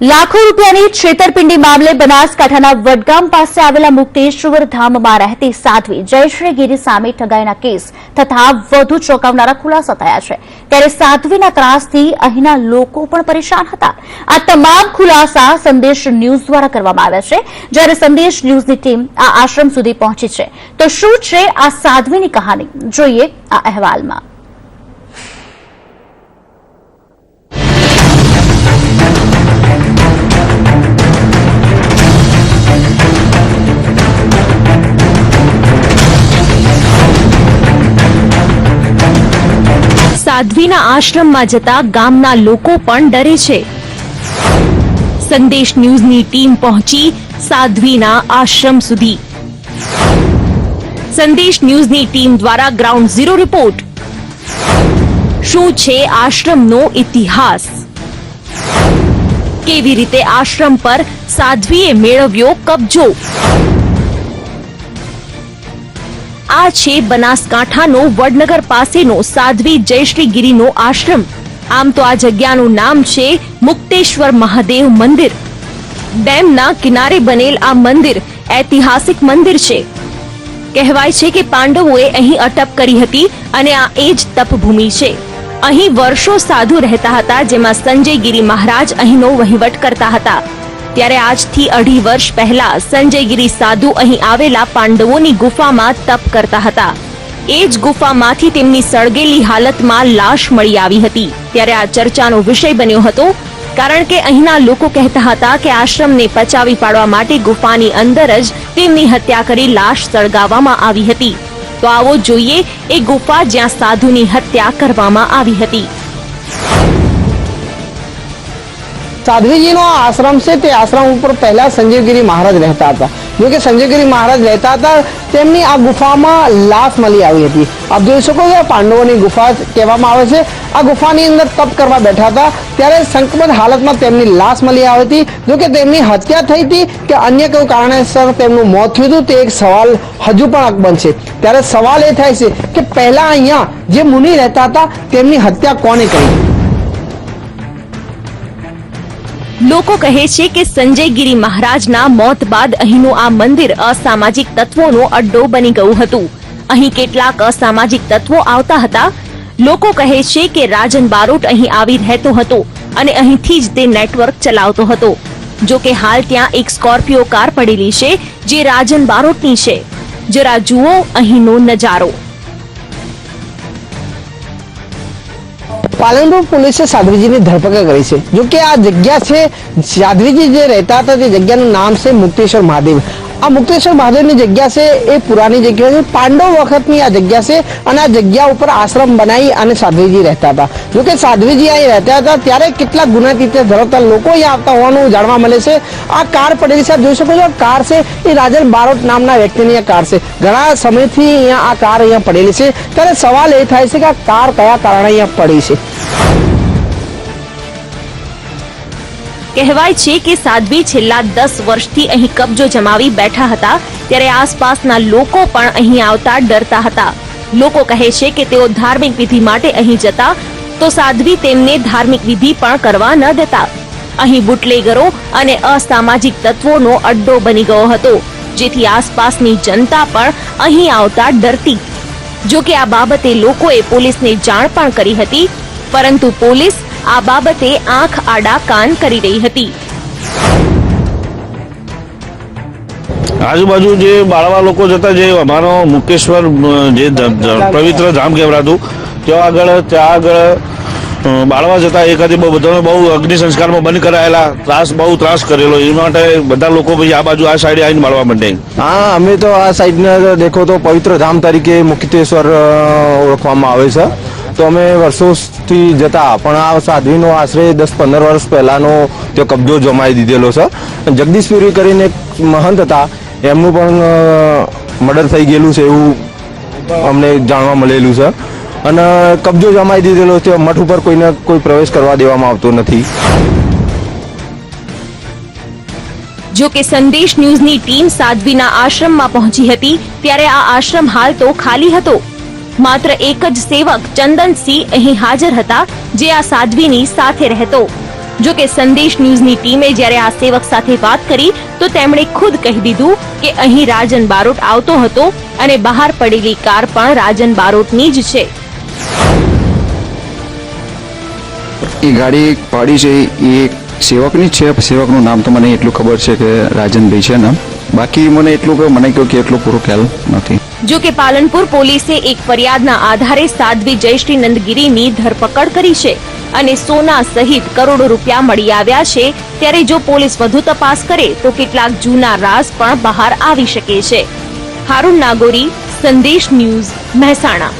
લાખો રૂપિયાની છેતરપિંડી મામલે બનાસકાંઠાના વડગામ પાસે આવેલા મુક્તેશ્વર ધામમાં રહેતી સાધ્વી જયશ્રી ગીરી સામે ઠગાઈના કેસ તથા વધુ ચોંકાવનારા ખુલાસા થયા છે। ત્યારે સાધ્વીના ત્રાસથી અહીંના લોકો પણ પરેશાન હતા। આ તમામ ખુલાસા સંદેશ ન્યૂઝ દ્વારા કરવામાં આવ્યા છે, જ્યારે સંદેશ ન્યૂઝની ટીમ આ આશ્રમ સુધી પહોંચી છે। તો શું છે આ સાધ્વીની કહાની, જોઈએ આ અહેવાલમાં। સાધ્વીના આશ્રમમાં જતા ગામના લોકો પણ ડરે છે। સંદેશ ન્યૂઝની ટીમ પહોંચી સાધ્વીના આશ્રમ સુધી। સંદેશ ન્યૂઝની ટીમ દ્વારા ગ્રાઉન્ડ ઝીરો રિપોર્ટ। શું છે આશ્રમનો ઇતિહાસ, કેવી રીતે આશ્રમ પર સાધ્વીએ મેળવ્યો કબજો। આ છે બનાસકાંઠાનો વડનગર પાસેનો સાધ્વી જયશ્રી ગીરીનો આશ્રમ। આમ તો આ જગ્યાનું નામ છે મુક્તેશ્વર મહાદેવ મંદિર। ડેમના કિનારે બનેલ આ મંદિર ઐતિહાસિક મંદિર છે। કહેવાય છે કે પાંડવોએ અહીં અટક કરી હતી અને આ એ જ તપભૂમિ છે। અહીં વર્ષો સાધુ રહેતા હતા, જેમાં સંજય ગીરી મહારાજ અહીંનો વહીવટ કરતા હતા। ત્યારે આજથી 2.5 વર્ષ પહેલા સંજયગીરી સાધુ અહીં આવેલા પાંડવોની ગુફામાં તપ કરતા હતા। એ જ ગુફામાંથી તેમની સળગેલી હાલતમાં લાશ મળી આવી હતી। ત્યારે આ ચર્ચાનો વિષય બન્યો હતો, કારણ કે અહીંના લોકો કહેતા હતા કે આશ્રમને પચાવી પાડવા માટે ગુફાની અંદર જ તેમની હત્યા કરી લાશ સળગાવવામાં આવી હતી। તો આવો જોઈએ એ ગુફા જ્યાં સાધુની હત્યા કરવામાં આવી હતી। साध्वी नो आश्रम से ते आश्रम ऊपर पहला संजय गिरी महाराज रहता था। जो कि संजय गिरी महाराज रहता था, तेमनी आ गुफा में लाश मળી આવી હતી। आप જોઈ શકો છો પાંડવોની ગુફા કહેવામાં આવે છે। આ ગુફાની અંદર તપ કરવા બેઠા હતા, ત્યારે શંકબદ્ધ હાલતમાં તેમની લાશ મળી આવી હતી। જો કે તેમની હત્યા થઈ હતી કે અન્ય કોઈ કારણસર તેમનું મોત થયું હતું, તે એક સવાલ હજુ પણ અકબંધ છે। ત્યારે સવાલ એ થાય છે કે પહેલા અહીંયા જે મુનિ રહેતા હતા તેમની હત્યા કોણે કરી। લોકો કહે છે કે સંજયગીરી મહારાજના મોત બાદ અહીંનું આ મંદિર અસામાજિક તત્વોનો અડ્ડો બની ગયું હતું। અહીં કેટલાક અસામાજિક તત્વો આવતા હતા। લોકો કહે છે કે રાજન બારોટ અહીં આવી રહેતો હતો અને અહીંથી જ તે નેટવર્ક ચલાવતો હતો। જો કે હાલ ત્યાં એક સ્કોર્પિયો કાર પડેલી છે, જે રાજન બારોટની છે। જરા જુઓ અહીંનો નજારો। पालनपुर पुलिस साध्वीजी ने धरपकड़ करी है। जो कि आ जग्या से साध्वीजी जो रहता था, जग्या नाम से मुक्तेश्वर महादेव। आ मुक्तेश्वर महादेव ની જગ્યા છે એ પુરાની જગ્યા છે, પાંડવ વખતની આ જગ્યા છે અને આ જગ્યા ઉપર આશ્રમ બનાવી અને સાધ્વીજી રહેતા હતા। જો કે સાધ્વીજી અહીં રહેતા હતા ત્યારે કેટલાક ગુનાહિત ધરાવતા લોકો અહીં આવતા હોવાનું જાણવા મળે છે। આ કાર પડેલી છે, જોઈ શકો છો આ કાર છે એ રાજન બારોટ નામના વ્યક્તિની આ કાર છે। ઘણા સમયથી અહીંયા આ કાર અહીંયા પડેલી છે। ત્યારે સવાલ એ થાય છે કે આ કાર કયા કારણે અહીંયા પડી છે। કહેવાય છે કે સાધ્વી છેલ્લા 10 વર્ષથી અહીં કબજો જમાવી બેઠા હતા। ત્યારે આસપાસના લોકો પણ અહીં આવતા ડરતા હતા। લોકો કહે છે કે તેઓ ધાર્મિક વિધિ માટે અહીં જતા તો સાધ્વી તેમને ધાર્મિક વિધિ પણ કરવા ન દેતા। અહીં બુટલેગરો અને અસામાજિક તત્વોનો અડ્ડો બની ગયો હતો, જેથી આસપાસની જનતા પણ અહીં આવતા ડરતી। જો કે આ બાબતે લોકોએ પોલીસને જાણ પણ કરી હતી, પરંતુ પોલીસ આ બાબતે આંખ આડા કાન કરી રહી હતી। આજુબાજુ જે બાળવા લોકો જતા, જે અમારો મુક્તેશ્વર જે પવિત્ર ધામ કહેવાતું, ત્યાં આગળ બાળવા જતા એકાદી બધાને બહુ અગ્નિ સંસ્કારમાં બંધ કરાયેલા, બહુ ત્રાસ કરેલો। એ માટે બધા લોકો પછી આ બાજુ આ સાઈડે આવીને બાળવા માંડે। હા, અમે તો આ સાઈડને દેખો તો પવિત્ર ધામ તરીકે મુક્તેશ્વર ઓળખવામાં આવે છે। તો અમે વર્ષોથી જતા, પણ આ સાધ્વીનો આશરે 10-15 વર્ષ પહેલાનો તે કબજો જમાવી દીધેલો છે। જગદીશપુરી કરીને એક મહંત હતા, એમનું પણ મર્ડર થઈ ગયેલું છે એવું અમને જાણવા મળેલું છે। અને કબજો જમાવી દીધેલો છે, મઠ ઉપર કોઈને કોઈ પ્રવેશ કરવા દેવામાં આવતો નથી। જો કે સંદેશ ન્યૂઝની ટીમ સાધ્વીના આશ્રમમાં પહોંચી હતી, ત્યારે આ આશ્રમ હાલ તો ખાલી હતો। માત્ર એક જ સેવક ચંદનસિંહ અહીં હાજર હતા, જે આ સાધ્વીની સાથે રહેતો। જો કે સંદેશ ન્યૂઝની ટીમે જ્યારે આ સેવક સાથે વાત કરી તો તેમણે ખુદ કહી દીધું કે અહીં રાજન બારોટ આવતો હતો અને બહાર પડેલી કાર પણ રાજન બારોટની જ છે. એ ગાડી પાડી છે એ એક સેવકની જ છે. સેવકનું નામ તો મને એટલું ખબર છે કે રાજનભાઈ છે નામ. બાકી મને એટલું કે મને કહ્યું કે એટલો પૂરો ખ્યાલ નથી. જો કે પાલનપુર પોલીસે એક ફરિયાદના આધારે સાધ્વી જયશ્રી નંદગીરીની ધરપકડ કરી છે અને સોના સહિત કરોડો રૂપિયા મળી આવ્યા છે. ત્યારે જો પોલીસ વધુ તપાસ કરે તો કેટલાક જૂના રાઝ પણ બહાર આવી શકે છે. હારૂન નાગોરી, સંદેશ ન્યૂઝ, મહેસાણા.